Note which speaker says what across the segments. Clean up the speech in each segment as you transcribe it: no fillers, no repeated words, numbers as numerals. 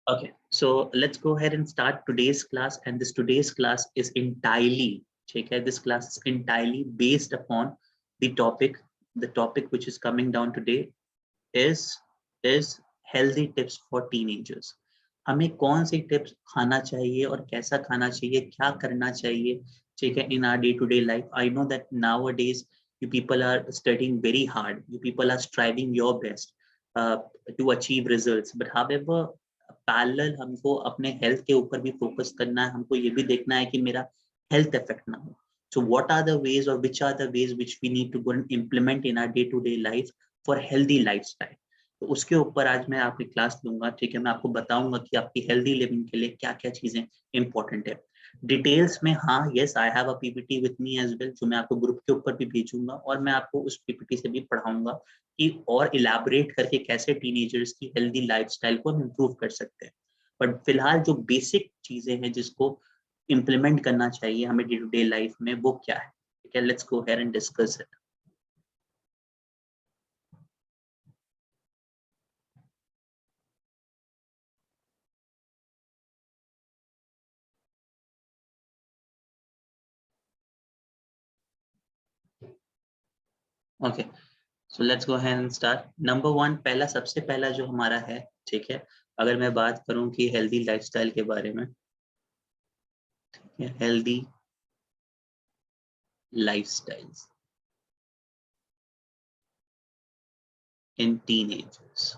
Speaker 1: Okay, so let's go ahead and start today's class, and this today's class is entirely, okay, this class is entirely based upon the topic which is coming down today is healthy tips for teenagers. हमें कौन सी tips खाना चाहिए और कैसा खाना चाहिए, क्या करना चाहिए, ठीक है, in our day-to-day life. I know that nowadays you people are studying very hard, you people are striving your best uh, to achieve results, but however parallel हमको अपने हेल्थ के ऊपर भी फोकस करना है, हमको ये भी देखना है कि मेरा हेल्थ इफेक्ट ना हो. So what are the ways or which are the ways which we need to go and implement in our day-to-day life for healthy lifestyle? तो उसके ऊपर आज मैं आपकी क्लास लूंगा, ठीक है. मैं आपको बताऊंगा कि आपकी हेल्दी लिविंग के लिए क्या क्या चीजें इंपॉर्टेंट है डिटेल्स में. हाँ, yes, I have a PPT with me as well, जो मैं आपको ग्रुप के ऊपर भी भेजूंगा, और मैं आपको उस पीपीटी से भी पढ़ाऊंगा कि और इलैबोरेट करके कैसे टीनेजर्स की हेल्दी लाइफस्टाइल को हम इम्प्रूव कर सकते हैं. बट फिलहाल जो बेसिक चीजें हैं जिसको इम्प्लीमेंट करना चाहिए हमें डे टू डे लाइफ में, वो क्या है, ठीक है. Let's go ahead and discuss it. Okay, so let's go ahead and start. Number one, सबसे पहला जो हमारा है, ठीक है, अगर मैं बात करूं कि हेल्दी लाइफस्टाइल के बारे में, हेल्दी लाइफस्टाइल्स इन टीनेजर्स.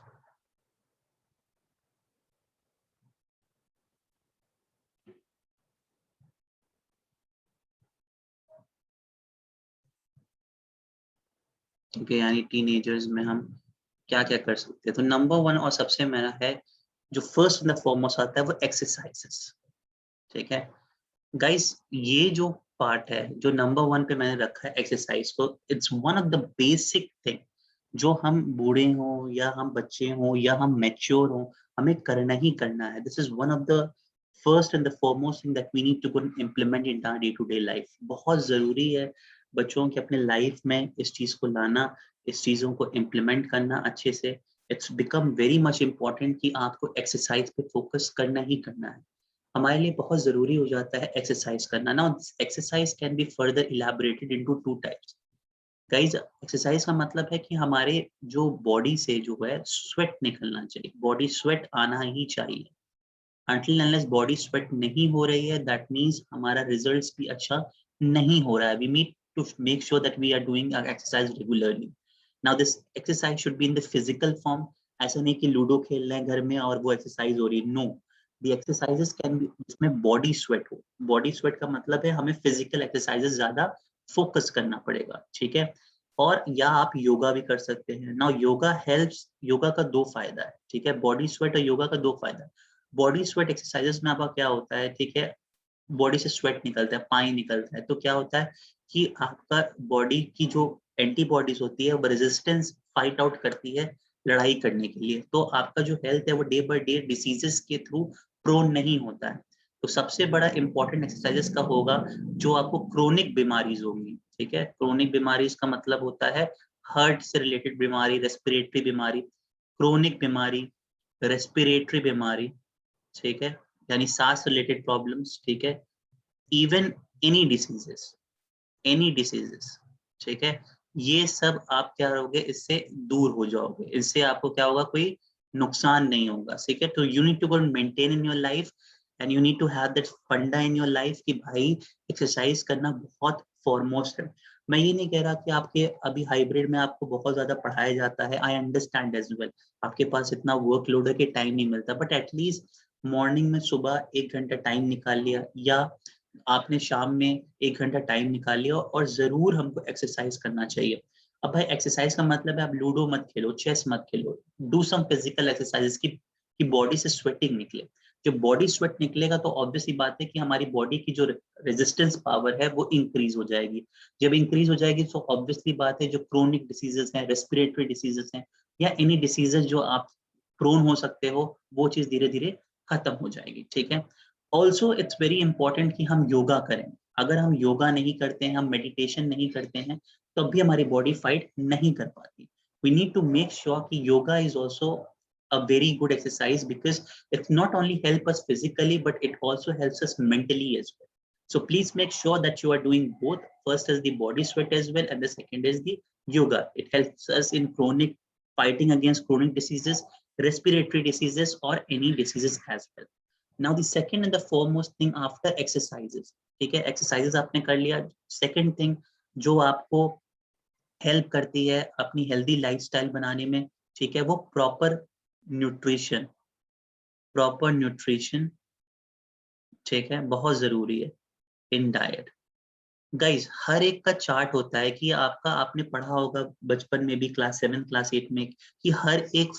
Speaker 1: ओके, यानी टीनेजर्स में हम क्या क्या कर सकते हैं. तो नंबर वन और सबसे मेरा है, जो फर्स्ट एंड फॉरमोस्ट आता है, वो एक्सरसाइजेस, ठीक है. गाइस, ये जो पार्ट है जो नंबर वन पे मैंने रखा है एक्सरसाइज को, it's one of the basic thing जो हम बूढ़े हों या हम बच्चे हों या हम मैच्योर हों, हमें करना ही करना है. This is one of the first and the foremost thing that we need to go implement in our day to day life. बहुत जरूरी है बच्चों के अपने लाइफ में इस चीज को लाना, इस चीजों को इम्प्लीमेंट करना अच्छे से. It's become very much important कि आपको एक्सरसाइज पे फोकस करना ही करना है. हमारे लिए बहुत जरूरी हो जाता है एक्सरसाइज करना. ना exercise can be further elaborated into two types. Guys, exercise का मतलब है कि हमारे जो बॉडी से जो है स्वेट निकलना चाहिए, बॉडी स्वेट आना ही चाहिए. until unless बॉडी स्वेट नहीं हो रही है, दैट मीन्स हमारा रिजल्ट्स भी अच्छा नहीं हो रहा है. We need to make sure that we are doing exercise regularly. Now this exercise should be in the physical form. ऐसा नहीं कि लूडो खेल रहे हैं घर में और वो एक्सरसाइज हो रही है. No, the exercises can be जिसमें बॉडी स्वेट हो. बॉडी स्वेट का मतलब है हमें फिजिकल एक्सरसाइजेस ज्यादा फोकस करना पड़ेगा, ठीक है. और या आप योगा भी कर सकते हैं. Now yoga helps. योगा का दो फायदा है, ठीक है. बॉडी स्वेट और योगा का दो फायदा है. बॉडी स्वेट एक्सरसाइजेस में आपका क्या होता है, ठीक है, बॉडी से स्वेट निकलता है, पानी निकलता है, तो क्या होता है कि आपका बॉडी की जो एंटीबॉडीज होती है वो रेजिस्टेंस फाइट आउट करती है लड़ाई करने के लिए. तो आपका जो हेल्थ है वो डे बाय डे डिसीजेस के थ्रू प्रोन नहीं होता है. तो सबसे बड़ा इंपॉर्टेंट एक्सरसाइजेस का होगा जो आपको क्रोनिक बीमारीज होंगी, ठीक है. क्रोनिक बीमारीज का मतलब होता है हार्ट से रिलेटेड बीमारी, रेस्पिरेटरी बीमारी, क्रोनिक बीमारी, रेस्पिरेटरी बीमारी, ठीक है, यानी सांस रिलेटेड प्रॉब्लम्स, ठीक है. Even any diseases, any diseases, ठीक है. ये सब आप क्या करोगे, इससे दूर हो जाओगे, इससे आपको क्या होगा, कोई नुकसान नहीं होगा, ठीक है. तो you need to go maintain in your life and you need to have that funda in your life कि भाई एक्सरसाइज करना बहुत फॉरमोस्ट है. मैं ये नहीं कह रहा कि आपके अभी हाइब्रिड में आपको बहुत ज्यादा पढ़ाया जाता है, आई अंडरस्टैंड एज वेल, आपके पास इतना वर्कलोड है कि टाइम नहीं मिलता, बट एटलीस्ट मॉर्निंग में सुबह 1 घंटा टाइम निकाल लिया, या आपने शाम में 1 घंटा टाइम निकाल लिया, और जरूर हमको एक्सरसाइज करना चाहिए. अब भाई एक्सरसाइज का मतलब है आप लूडो मत खेलो, चेस मत खेलो, डू सम फिजिकल एक्सरसाइजेस की बॉडी से स्वेटिंग निकले. जब बॉडी स्वेट निकलेगा तो ऑब्वियसली बात है कि हमारी बॉडी की जो रेजिस्टेंस पावर है वो इंक्रीज हो जाएगी. जब इंक्रीज हो जाएगी तो ऑब्वियसली बात है जो क्रोनिक डिसीजेस हैं, रेस्पिरेटरी डिसीजेस हैं, या एनी डिसीजेस जो आप प्रोन हो सकते हो, वो चीज धीरे धीरे खत्म हो जाएगी, ठीक है. ऑल्सो इट्स वेरी इंपॉर्टेंट कि हम योगा करें. अगर हम योगा नहीं करते हैं, हम मेडिटेशन नहीं करते हैं, तब भी हमारी बॉडी फाइट नहीं कर पाती. We need to make sure कि yoga is also a very good exercise because it not only helps us physically, but it also helps us mentally as well. So please make sure that you are doing both. First is the body sweat as well, and the second is the yoga. It helps us in fighting against chronic diseases, respiratory diseases, or any diseases as well. Now the second and the foremost thing after exercises, ठीक है, exercises आपने कर लिया. Second thing जो आपको help करती है अपनी हेल्दी लाइफस्टाइल बनाने में, ठीक है, वो प्रॉपर न्यूट्रिशन. ठीक है, बहुत जरूरी है इन डाइट. गाइस, हर एक का चार्ट होता है कि आपका, आपने पढ़ा होगा बचपन में भी क्लास 7 क्लास 8 में कि हर एक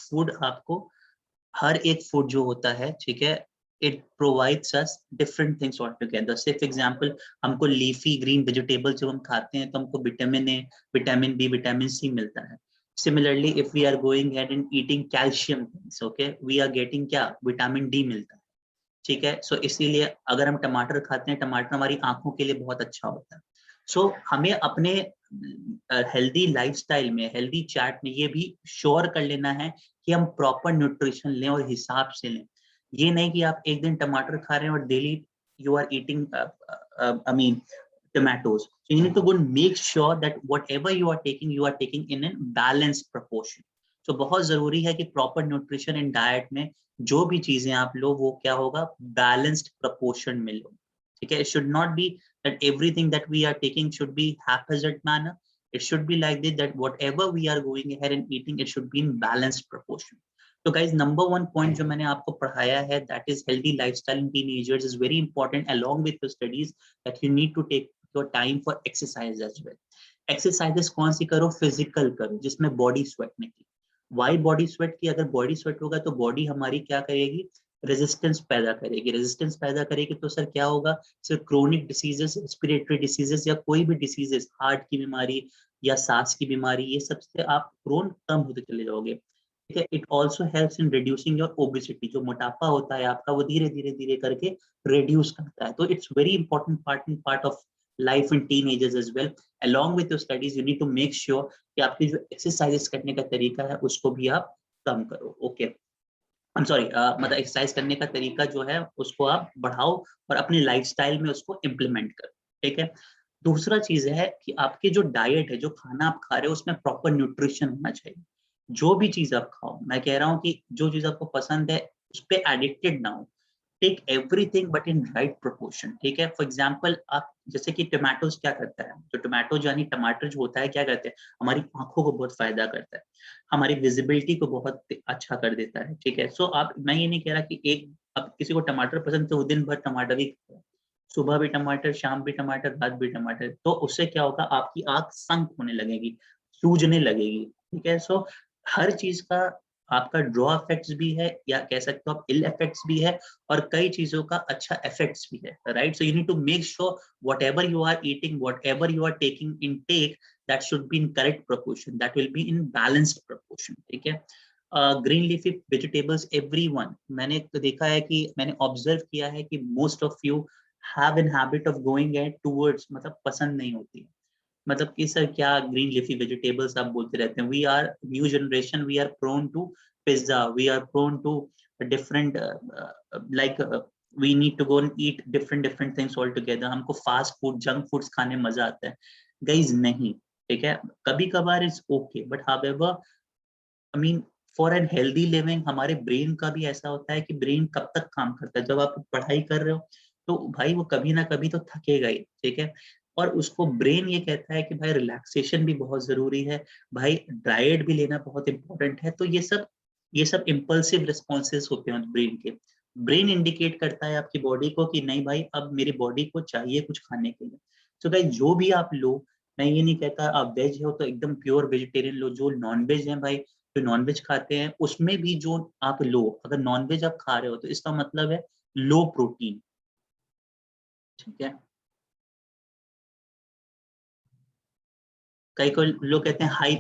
Speaker 1: फूड जो होता है, ठीक है, it provides us different things altogether. Say for example, हमको leafy green vegetables जब हम खाते हैं तो हमको vitamin A, vitamin B, vitamin C मिलता है. Similarly, if we are going ahead and eating calcium things, okay, we are getting क्या, विटामिन डी मिलता है, ठीक है. सो इसीलिए अगर हम टमाटर खाते हैं, टमाटर हमारी आंखों के लिए बहुत अच्छा होता है. सो हमें अपने हेल्दी लाइफस्टाइल में, हेल्दी चार्ट में ये भी श्योर कर लेना है कि हम प्रॉपर न्यूट्रिशन लें और हिसाब से लें. ये नहीं कि आप एक दिन टमाटर खा रहे हैं और daily you are eating tomatoes. So you need to go and make sure that whatever you are taking in a balanced proportion. So बहुत जरूरी है कि proper nutrition and diet में जो भी चीजें आप लो वो क्या होगा, balanced proportion में लो, ठीक है. It should not be that everything that we are taking should be haphazard manner. It should be like this, that whatever we are going ahead and eating, it should be in balanced proportion. So guys, number one point जो मैंने आपको पढ़ाया है, that is healthy lifestyle in teenagers, is very important along with your studies, that you need to take your time for exercise as well. Exercises कौन सी करो, physical करो जिसमें body sweat निकले. Why body sweat की, अगर body sweat होगा तो body हमारी क्या करेगी, रेजिस्टेंस पैदा करेगी. रेजिस्टेंस पैदा करेगी तो सर क्या होगा, सिर्फ क्रोनिक डिसीजेस, रेस्पिरेटरी डिसीजेस या कोई भी डिसीजेस, हार्ट की बीमारी या सांस की बीमारी, ये सबसे आप प्रोन कम होते चले जाओगे, ठीक है. It also helps in reducing your obesity. जो मोटापा होता है आपका वो धीरे धीरे करके रिड्यूस करता है. तो it's very important part of life in teenagers age well. along with your studies you need to make sure कि आपकी जो एक्सरसाइजेस करने का तरीका है उसको भी आप कम करो. ओके, मतलब एक्सरसाइज करने का तरीका जो है उसको आप बढ़ाओ और अपने लाइफस्टाइल में उसको इम्प्लीमेंट करो, ठीक है. दूसरा चीज है कि आपकी जो डाइट है, जो खाना आप खा रहे हो, उसमें प्रॉपर न्यूट्रिशन होना चाहिए. जो भी चीज आप खाओ, मैं कह रहा हूँ कि जो चीज आपको पसंद है उस पर एडिक्टेड ना हो. Take everything but in right proportion, ठीक है. फॉर एग्जाम्पल, आप जैसे कि टमाटोज क्या करता है, जो टमाटो यानी टमाटर जो होता है क्या करते हैं, हमारी आंखों को बहुत फायदा करता है, हमारी विजिबिलिटी को बहुत अच्छा कर देता है, ठीक है. सो आप, मैं ये नहीं कह रहा कि अब किसी को टमाटर पसंद तो वो दिन भर टमाटर ही खाए, सुबह भी टमाटर, शाम भी टमाटर, रात भी टमाटर, तो उससे क्या होगा, आपकी आंख संक होने लगेगी, सूजने लगेगी, ठीक है. सो हर चीज का आपका ड्रॉ इफेक्ट्स भी है, या कह सकते हो आप इल इफेक्ट्स भी है, और कई चीजों का अच्छा इफेक्ट्स भी है, right. So you need to make sure whatever you are eating, whatever you are taking intake, that should be in correct proportion, that will be in balanced proportion, ठीक है. ग्रीन लीफी वेजिटेबल्स, एवरीवन, मैंने देखा है कि मैंने observe किया है कि most of you have an habit of going at towards, मतलब पसंद नहीं होती है, मतलब कि सर क्या ग्रीन लीफी वेजिटेबल्स आप बोलते रहते हैं. We are new generation, we are prone to pizza, we are prone to different, like we need to go and eat different things all together. हमको फास्ट फूड, जंक फूड्स खाने मजा आता है. Guys नहीं, ठीक है, कभी कभार is okay, but however, I mean for an healthy living, हमारे ब्रेन का भी ऐसा होता है कि ब्रेन कब तक काम करता है. जब आप पढ़ाई कर रहे हो तो भाई वो कभी ना कभी तो थकेगा ही, ठीक है. और उसको ब्रेन ये कहता है कि भाई रिलैक्सेशन भी बहुत जरूरी है, भाई डाइट भी लेना बहुत इंपॉर्टेंट है. तो ये सब इम्पल्सिव रिस्पॉन्सेस होते हैं ब्रेन के. ब्रेन इंडिकेट करता है आपकी बॉडी को कि नहीं भाई, अब मेरी बॉडी को चाहिए कुछ खाने के लिए. तो भाई जो भी आप लो, मैं ये नहीं कहता आप वेज हो तो एकदम प्योर वेजिटेरियन लो. जो नॉन वेज है भाई, जो नॉन वेज खाते हैं उसमें भी जो आप लो, अगर नॉन वेज आप खा रहे हो तो इसका मतलब है लो प्रोटीन, ठीक है. कई लोग कहते हैं हाई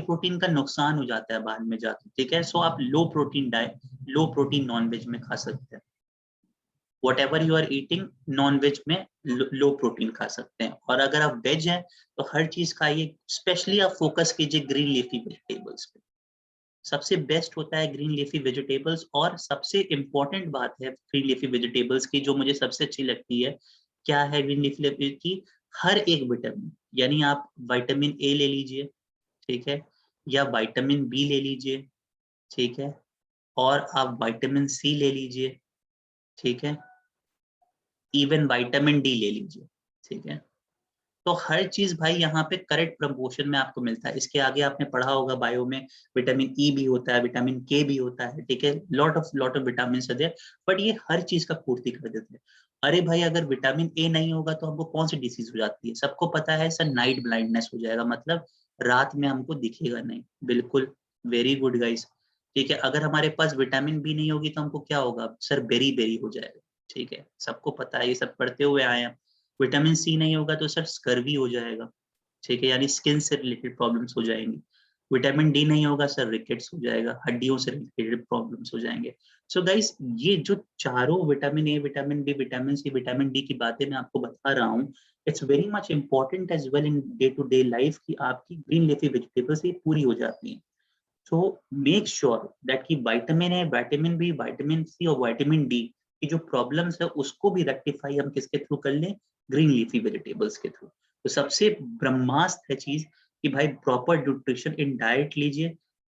Speaker 1: प्रोटीन का नुकसान हो जाता है बाद में जाके, ठीक है. सो आप low protein diet, low protein non veg में खा सकते हैं. whatever you are eating, non veg में लो प्रोटीन खा सकते हैं. और अगर आप वेज हैं तो हर चीज खाइए, स्पेशली आप फोकस कीजिए ग्रीन लीफी वेजिटेबल्स पे. सबसे बेस्ट होता है ग्रीन लीफी वेजिटेबल्स। और सबसे इंपॉर्टेंट बात है ग्रीन लीफी वेजिटेबल्स की, जो मुझे सबसे अच्छी लगती है, क्या है ग्रीन लीफी की? हर एक विटामिन, यानी आप विटामिन ए ले लीजिए, ठीक है, या विटामिन बी ले लीजिए, ठीक है, और आप विटामिन सी ले लीजिए, ठीक है, इवन विटामिन डी ले लीजिए, ठीक है। तो हर चीज भाई यहाँ पे करेक्ट प्रपोर्शन में आपको मिलता है। इसके आगे आपने पढ़ा होगा बायो में, विटामिन ई भी होता है, विटामिन के भी होता है, ठीक है, लॉट ऑफ विटामिन है, बट ये हर चीज का पूर्ति कर देते हैं। अरे भाई अगर विटामिन ए नहीं होगा तो हमको कौन सी डिसीज हो जाती है? सबको पता है सर, नाइट ब्लाइंडनेस हो जाएगा, मतलब रात में हमको दिखेगा नहीं। बिल्कुल, वेरी गुड गाइस, ठीक है। अगर हमारे पास विटामिन बी नहीं होगी तो हमको क्या होगा सर? बेरी बेरी हो जाएगा, ठीक है, सबको पता है, ये सब पढ़ते हुए आए हैं। विटामिन सी नहीं होगा तो सर स्कर्वी हो जाएगा, ठीक है, यानी स्किन से रिलेटेड प्रॉब्लम्स हो जाएंगी। विटामिन डी नहीं होगा सर, रिकेट्स हो जाएगा, हड्डियों से रिलेटेड प्रॉब्लम्स हो जाएंगे। सो गाइस, ये जो चारों vitamin A, vitamin B, vitamin C, vitamin D की बातें मैं आपको बता रहा हूँ, it's very much important as well in day to day life कि आपकी ग्रीन लीफी वेजिटेबल्स ये पूरी हो जाती हैं। सो मेक श्योर दैट कि vitamin A, vitamin B, vitamin C और विटामिन डी की जो प्रॉब्लम्स है उसको भी रेक्टिफाई हम किसके थ्रू कर लें? ग्रीन लीफी वेजिटेबल्स के थ्रू। तो सबसे ब्रह्मास्त्र है चीज कि भाई प्रॉपर न्यूट्रिशन इन डाइट लीजिए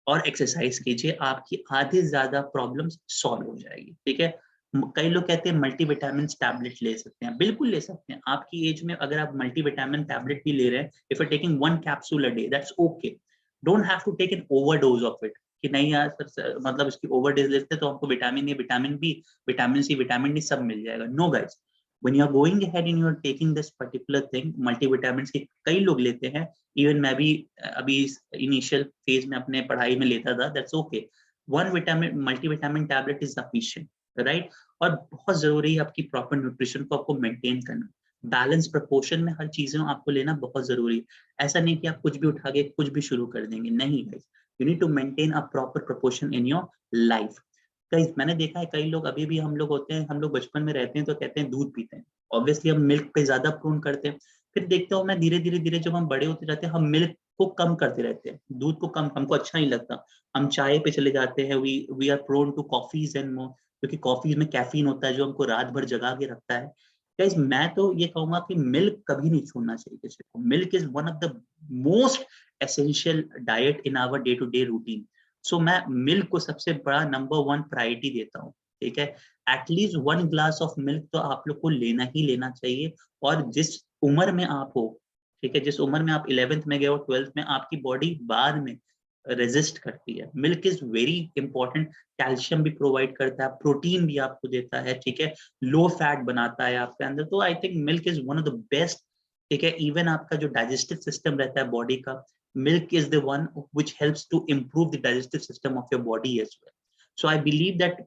Speaker 1: और एक्सरसाइज कीजिए, आपकी आधे से ज्यादा प्रॉब्लम्स सॉल्व हो जाएगी, ठीक है। कई लोग कहते हैं मल्टीविटामिन टैबलेट ले सकते हैं, बिल्कुल ले सकते हैं। आपकी एज में अगर आप मल्टीविटामिन टैबलेट भी ले रहे हैं, if you taking 1 capsule a day, that's okay. Don't have to take an overdose of it, कि नहीं यार सर, मतलब इसकी ओवरडोज लेते तो हमको vitamin A, vitamin B, vitamin C, vitamin D सब मिल जाएगा। No guys, when you are going ahead and you are taking this particular thing, multivitamins की कई लोग लेते हैं, इवन मैं भी अभी इनिशियल फेज में अपने पढ़ाई में लेता था, that's okay. One vitamin multivitamin tablet is sufficient, right. और बहुत जरूरी है आपकी प्रॉपर न्यूट्रिशन को आपको मेंटेन करना, बैलेंस प्रपोर्शन में हर चीजों आपको लेना बहुत जरूरी है। ऐसा नहीं कि आप कुछ भी उठा के कुछ भी शुरू कर देंगे, नहीं guys, you need to maintain a proper proportion in your life. कई मैंने देखा है, कई लोग अभी भी, हम लोग होते हैं, हम लोग बचपन में रहते हैं तो कहते हैं दूध पीते हैं, ऑब्वियसली हम मिल्क पे ज्यादा प्रून करते हैं। फिर देखते हो मैं धीरे धीरे धीरे जब हम बड़े होते जाते हैं, हम मिल्क को कम करते रहते हैं, दूध को कम, हमको अच्छा नहीं लगता, हम चाय पे चले जाते हैं, we are prone to coffees and more, क्योंकि कॉफी में कैफीन होता है जो हमको रात भर जगा के रखता है। गाइस मैं तो ये कहूंगा कि मिल्क कभी नहीं छोड़ना चाहिए किसी को। Milk is one of the most essential diet in our day to day routine. So मैं मिल्क को सबसे बड़ा नंबर 1 प्रायोरिटी देता हूँ, ठीक है। एटलीस्ट 1 ग्लास ऑफ मिल्क तो आप लोग को लेना ही लेना चाहिए। और जिस उम्र में आप हो, ठीक है, जिस उम्र में आप 11th में गए हो, 12th में, आपकी बॉडी बाद में रेजिस्ट करती है। Milk is very important, calcium भी प्रोवाइड करता है, प्रोटीन भी आपको देता है, ठीक है, लो फैट बनाता है आपके अंदर। तो I think milk is one of the best, ठीक है। इवन आपका जो डाइजेस्टिव सिस्टम रहता है बॉडी का, milk is the one which helps to improve the digestive system of your body as well. So I believe that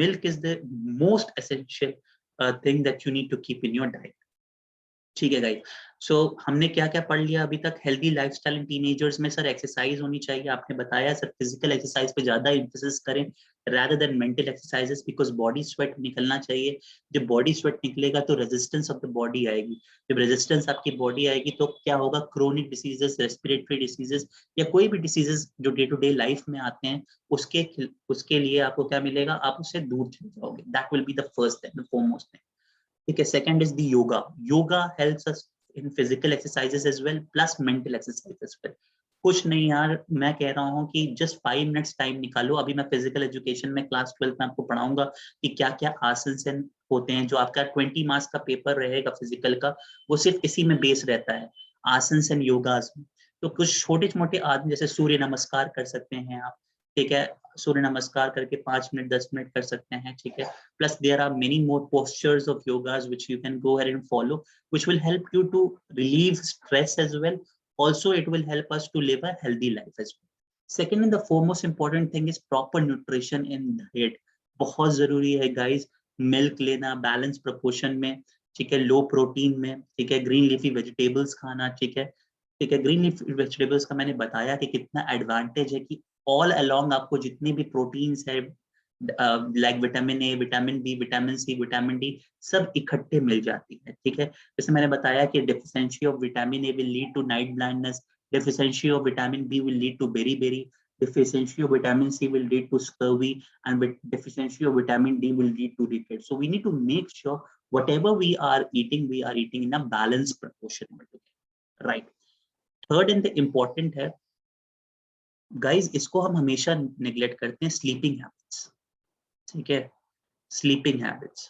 Speaker 1: milk is the most essential thing that you need to keep in your diet. ठीक है guys, सो हमने क्या क्या पढ़ लिया अभी तक? Healthy lifestyle इन teenagers में सर एक्सरसाइज होनी चाहिए, आपने बताया सर फिजिकल एक्सरसाइज पे ज्यादा एम्फेसिस करें rather than mental exercises, because body sweat निकलना चाहिए। जब बॉडी स्वेट निकलेगा तो रेजिस्टेंस ऑफ द बॉडी आएगी, जब रेजिस्टेंस आपकी बॉडी आएगी तो क्या होगा? क्रोनिक डिसीजेस, रेस्पिरेटरी डिसीजेस या कोई भी डिसीजेस जो डे टू डे लाइफ में आते हैं, उसके लिए आपको क्या मिलेगा? आप उससे दूर चले जाओगे। That will be the first thing, the foremost thing, ठीक है। Second is the yoga. Yoga helps us in physical exercises as well plus mental exercise as well. कुछ नहीं यार, मैं कह रहा हूँ कि जस्ट 5 मिनट्स टाइम निकालो। अभी मैं फिजिकल एजुकेशन में क्लास 12 में आपको पढ़ाऊंगा कि क्या क्या आसन होते हैं। जो आपका 20 मार्क्स का पेपर रहेगा फिजिकल का, वो सिर्फ इसी में बेस रहता है, आसन एंड योगास में। तो कुछ छोटे मोटे आसन, जैसे सूर्य नमस्कार कर सकते हैं आप, ठीक है, सूर्य नमस्कार करके 5 मिनट 10 मिनट कर सकते हैं, ठीक है। Plus, there are many more postures of yogas which you can go ahead and follow, which will help you to relieve stress as well. Also, it will help us to live a healthy life as well. Second and the foremost important thing is proper nutrition in diet. बहुत जरूरी है guys, milk लेना balance proportion में, ठीक है, लो protein में, ठीक है, ग्रीन लीफी वेजिटेबल्स खाना, ठीक है, ठीक है। ग्रीन लीफी वेजिटेबल्स का मैंने बताया कि कितना एडवांटेज है कि ऑल अलोंग आपको जितने भी प्रोटीन्स है, like vitamin A, vitamin B, vitamin C, vitamin D, सब इकट्ठे मिल जाती है, ठीक है। जैसे मैंने बताया कि deficiency of vitamin A will lead to night blindness, deficiency of vitamin B will lead to beriberi, deficiency of vitamin C will lead to scurvy, and with deficiency of vitamin D will lead to rickets. So we need to make sure whatever we are eating in a balanced proportion, right? Third and the important है guys, इसको हम हमेशा neglect करते हैं, sleeping habits, ठीक है? sleeping habits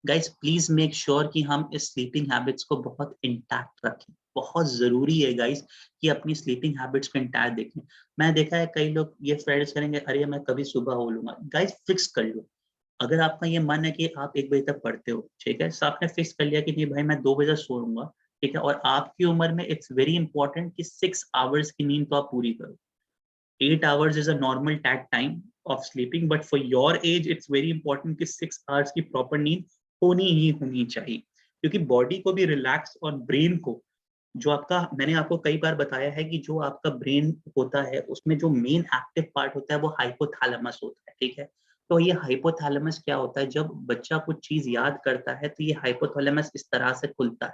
Speaker 1: guys, please make sure कि हम इस sleeping habits को बहुत intact रखें। बहुत जरूरी है गाइस कि अपनी स्लीपिंग हैबिट्स को इंटायर देखें। मैं देखा है कई लोग ये फ्रेंड्स करेंगे, अरे मैं कभी सुबह हो लूंगा। गाइस फिक्स कर लो, अगर आपका ये मन है कि आप 1 बजे तक पढ़ते हो, ठीक है, तो आपने फिक्स कर लिया कि नहीं भाई मैं 2 बजे सोऊंगा, ठीक है, और आपकी उम्र में इट्स वेरी इंपॉर्टेंट कि 6 आवर्स की नींद तो आप पूरी करो। 8 hours is a normal time of sleeping, but for your age it's very important कि 6 hours की प्रॉपर नींद होनी चाहिए, क्योंकि बॉडी को भी रिलैक्स और ब्रेन को, जो आपका, मैंने आपको कई बार बताया है कि जो आपका ब्रेन होता है उसमें जो मेन एक्टिव पार्ट होता है वो हाइपोथैलेमस होता है, ठीक है। तो ये हाइपोथैलेमस क्या होता है, जब बच्चा कुछ चीज याद करता है तो ये हाइपोथैलेमस इस तरह से खुलता है,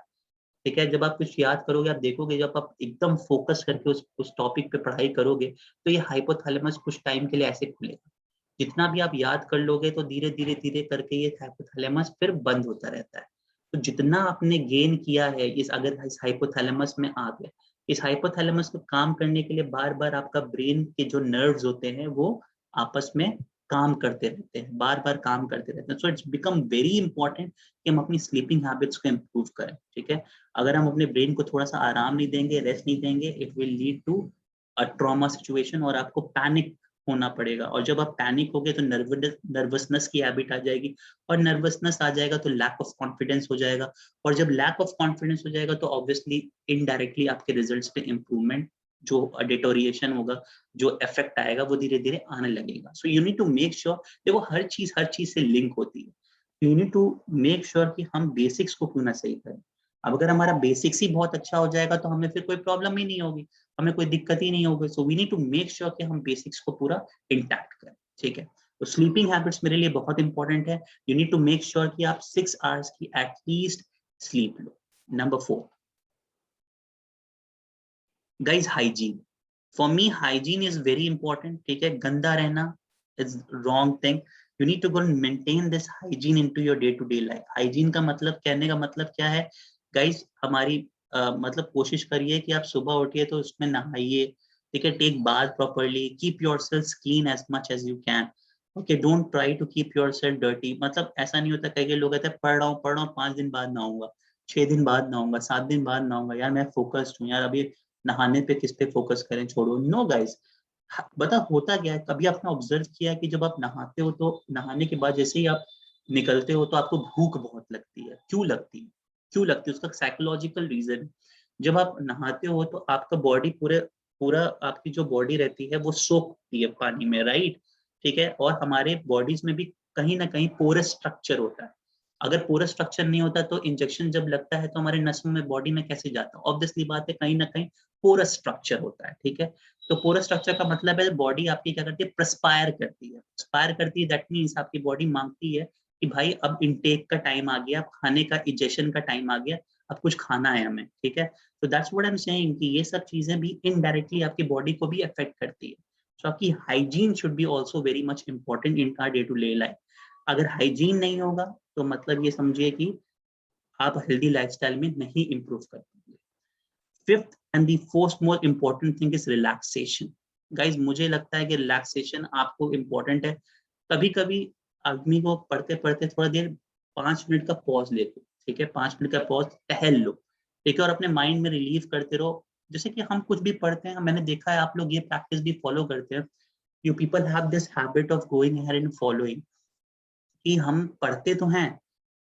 Speaker 1: ठीक है। जब आप कुछ याद करोगे, आप देखोगे जब आप एकदम फोकस करके उस टॉपिक पे पढ़ाई करोगे तो ये हाइपोथैलेमस कुछ टाइम के लिए ऐसे खुलेगा। जितना भी आप याद कर लोगे तो धीरे धीरे करके ये हाइपोथैलेमस फिर बंद होता रहता है। तो जितना आपने गेन किया है अगर इस हाइपोथैलेमस में आ गया, इस हाइपोथैलेमस को काम करने के लिए बार बार आपका ब्रेन के जो नर्व्स होते हैं वो आपस में काम करते रहते हैं, बार बार काम करते रहते हैं। So it's become very important कि हम अपनी स्लीपिंग हैबिट्स को इम्प्रूव करें, ठीक है। अगर हम अपने ब्रेन को थोड़ा सा आराम नहीं देंगे, रेस्ट नहीं देंगे, it will lead to a trauma situation और आपको पैनिक होना पड़ेगा। और जब आप पैनिक होगे तो नर्वसनेस की हैबिट आ जाएगी, और नर्वसनेस आ जाएगा तो लैक ऑफ कॉन्फिडेंस हो जाएगा, और जब लैक ऑफ कॉन्फिडेंस हो जाएगा तो ऑब्वियसली इनडायरेक्टली आपके रिजल्ट्स पे इंप्रूवमेंट, जो डिटोरिएशन होगा, जो इफेक्ट आएगा वो धीरे धीरे आने लगेगा। So you need to make sure, देखो हर चीज से लिंक होती है। You need to make sure कि हम बेसिक्स को क्यों ना सही करें। अब अगर हमारा बेसिक्स ही बहुत अच्छा हो जाएगा तो हमें फिर कोई प्रॉब्लम ही नहीं होगी, हमें कोई दिक्कत ही नहीं होगी। So we need to make sure कि हम बेसिक्स को पूरा इंटैक्ट करें, ठीक है। तो स्लीपिंग हैबिट्स मेरे लिए बहुत इंपॉर्टेंट है। You need to make sure कि आप 6 आवर्स की एटलीस्ट स्लीप लो। Number 4 guys, hygiene. For me hygiene is very important, ठीक है। गंदा रहना is wrong thing. You need to go maintain this hygiene into your day to day life. Hygiene का मतलब, कहने का मतलब क्या है गाइज, हमारी मतलब कोशिश करिए कि आप सुबह उठिए तो उसमें नहाइए, ठीक है, take bath properly, keep yourself clean as much as you can, okay, don't try to keep yourself dirty. मतलब ऐसा नहीं होता, कई लोग कहते हैं पढ़ रहा हूँ 5 दिन बाद नहाऊंगा, 6 दिन बाद नहाऊंगा, 7 दिन बाद नहाऊंगा, यार मैं फोकस्ड हूँ यार, अभी नहाने पे किस पे फोकस करें, छोड़ो। नो गाइस, बता होता क्या है, कभी आपने ऑब्जर्व किया कि जब आप नहाते हो तो नहाने के बाद जैसे ही आप निकलते हो तो आपको भूख बहुत लगती है। क्यों लगती है? उसका साइकोलॉजिकल रीजन, जब आप नहाते हो तो आपका बॉडी पूरा आपकी जो बॉडी रहती है वो सोखती है पानी में, राइट, ठीक है। और हमारे बॉडीज में भी कहीं ना कहीं पोरस स्ट्रक्चर होता है। अगर पोरस स्ट्रक्चर नहीं होता तो इंजेक्शन जब लगता है तो हमारे नसों में, बॉडी में कैसे जाता है? ऑब्वियसली बात है, कहीं ना कहीं पोरस स्ट्रक्चर होता है, ठीक है। तो पोरस स्ट्रक्चर का मतलब है बॉडी आपकी क्या करती है, प्रस्पायर करती है। प्रस्पायर करती है दैट मींस आपकी बॉडी मांगती है कि भाई अब इनटेक का टाइम आ गया, अब खाने का, इजेशन का टाइम आ गया, अब कुछ खाना है हमें, ठीक है। तो that's what I am saying कि ये सब चीजें भी इनडायरेक्टली आपकी बॉडी को भी अफेक्ट करती है। सो आपकी hygiene should be also very much important in our day to day life. अगर हाइजीन नहीं होगा तो मतलब ये समझिए कि आप हेल्दी लाइफस्टाइल में नहीं इंप्रूव कर पाएंगे। Fifth and the fourth most important thing is relaxation. Guys, मुझे लगता है कि रिलैक्सेशन आपको इंपॉर्टेंट है। कभी कभी आदमी को पढ़ते पढ़ते थोड़ा देर 5 मिनट का पॉज ले लो, ठीक है, 5 मिनट का पॉज, टहल लो, ठीक है, और अपने माइंड में रिलीव करते रहो। जैसे कि हम कुछ भी पढ़ते हैं, मैंने देखा है आप लोग ये प्रैक्टिस भी फॉलो करते हैं। You people have this habit of going ahead and following, कि हम पढ़ते तो हैं,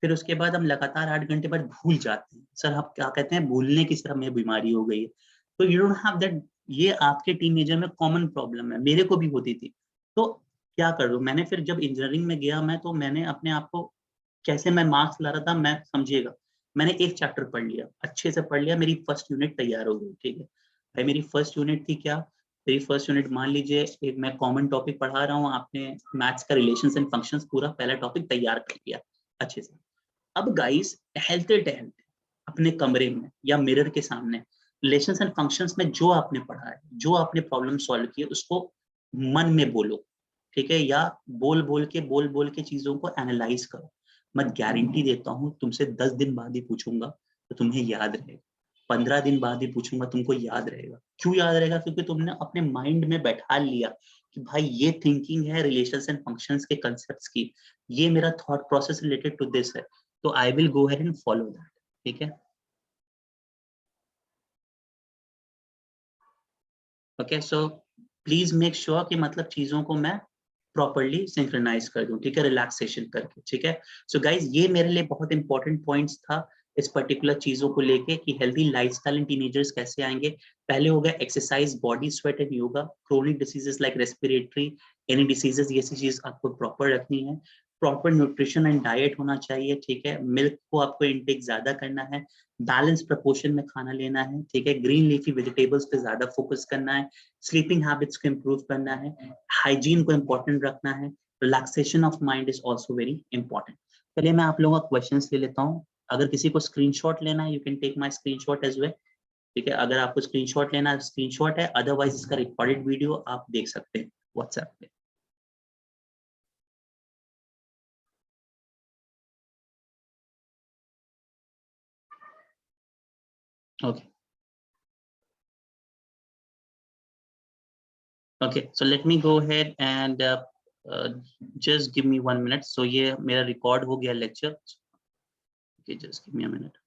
Speaker 1: फिर उसके बाद हम लगातार 8 घंटे बाद भूल जाते हैं। सर आप क्या कहते हैं, भूलने की सर हमें बीमारी हो गई है। तो यू डोंट हैव दैट, ये आपके टीनेजर में कॉमन प्रॉब्लम है, मेरे को भी होती थी। तो क्या करूं मैंने, फिर जब इंजीनियरिंग में गया मैं, तो मैंने अपने आप को, कैसे मैं मार्क्स ला रहा था, मैं समझिएगा, मैंने एक चैप्टर पढ़ लिया, अच्छे से पढ़ लिया, मेरी फर्स्ट यूनिट तैयार हो गई, ठीक है भाई। मेरी फर्स्ट यूनिट थी क्या, मेरी फर्स्ट यूनिट, मान लीजिए एक मैं कॉमन टॉपिक पढ़ा रहा हूँ, आपने मैथ्स का रिलेशंस एंड फंक्शंस पूरा पहला टॉपिक तैयार कर लिया अच्छे से। अब गाइस, टहलते टहलते अपने कमरे में या मिरर के सामने रिलेशंस एंड फंक्शंस में जो आपने पढ़ा है, जो आपने प्रॉब्लम सॉल्व की है, उसको मन में बोलो, ठीक है, या बोल बोल के चीजों को एनालाइज करो। मैं गारंटी देता हूँ तुमसे 10 दिन बाद ही पूछूंगा तो तुम्हें याद रहेगा, 15 दिन बाद ही पूछूंगा तुमको याद रहेगा। क्यों याद रहेगा? क्योंकि तुमने अपने माइंड में बैठा लिया कि भाई ये थिंकिंग है रिलेशंस एंड फंक्शंस के कंसेप्ट्स की, ये मेरा thought process related to this है, तो I will go ahead and follow that. ठीक है, okay, so please make sure कि मतलब चीजों को मैं प्रॉपरली सिंक्रोनाइज कर दूं, ठीक है, रिलैक्सेशन करके। ठीक है, सो गाइज ये मेरे लिए बहुत इंपॉर्टेंट पॉइंट्स था इस पर्टिकुलर चीजों को लेके कि हेल्दी लाइफस्टाइल इन टीनेजर्स कैसे आएंगे। पहले हो गया exercise, body sweat and yoga, chronic diseases like respiratory, any diseases, ये चीज आपको प्रॉपर रखनी है। प्रॉपर न्यूट्रिशन एंड डाइट होना चाहिए, ठीक है, मिल्क को आपको इंटेक ज्यादा करना है, बैलेंस प्रपोर्शन में खाना लेना है, ठीक है, ग्रीन लीफी वेजिटेबल्स पे ज्यादा फोकस करना है, स्लीपिंग हैबिट्स को इम्प्रूव करना है, हाइजीन को इम्पोर्टेंट रखना है, relaxation of mind is also very important. चलिए मैं आप लोगों का क्वेश्चंस ले लेता हूँ। अगर किसी को स्क्रीनशॉट लेना है, you can take my screenshot as well. ठीक है, अगर आपको स्क्रीनशॉट लेना है, स्क्रीनशॉट है, अदरवाइज इसका रिकॉर्डेड वीडियो आप देख सकते हैं व्हाट्सएप पे। Okay, okay, so let me go ahead and just give me 1 minute. So ये मेरा रिकॉर्ड हो गया lecture. Okay, just give me a minute.